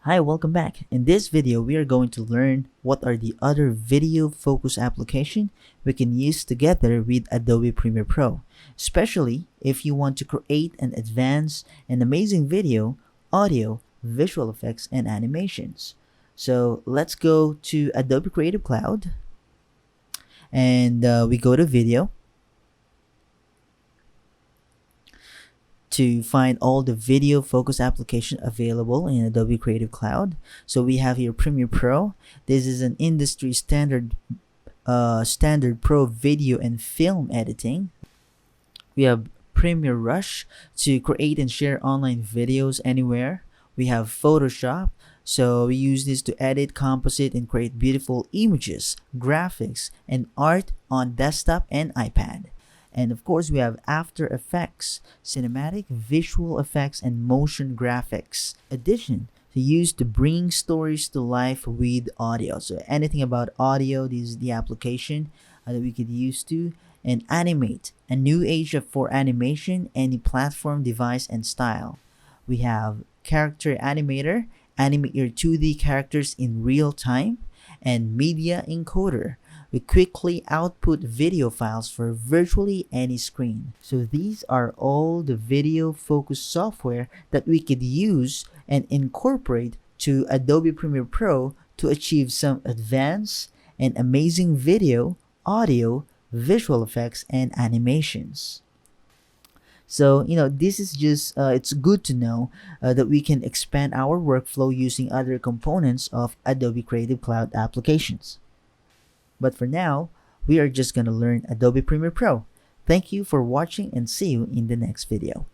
Hi, welcome back. In this video, we are going to learn what are the other video focus application we can use together with Adobe Premiere Pro, especially if you want to create an advanced and amazing video, audio, visual effects, and animations. So let's go to Adobe Creative Cloud and we go to video to find all the video focus application available in Adobe Creative Cloud. So we have here Premiere Pro. This is an industry standard pro video and film editing. We have Premiere Rush to create and share online videos anywhere. We have Photoshop. So we use this to edit, composite, and create beautiful images, graphics, and art on desktop and iPad. And of course, we have After Effects, cinematic visual effects, and motion graphics. Addition to use to bring stories to life with audio. So anything about audio, this is the application that we could use to. And animate, a new age for animation, any platform, device, and style. We have Character Animator, animate your 2D characters in real time. And Media Encoder, we quickly output video files for virtually any screen. So these are all the video focus software that we could use and incorporate to Adobe Premiere Pro to achieve some advanced and amazing video, audio, visual effects, and animations. So, this is just, it's good to know that we can expand our workflow using other components of Adobe Creative Cloud applications. But for now, we are just going to learn Adobe Premiere Pro. Thank you for watching and see you in the next video.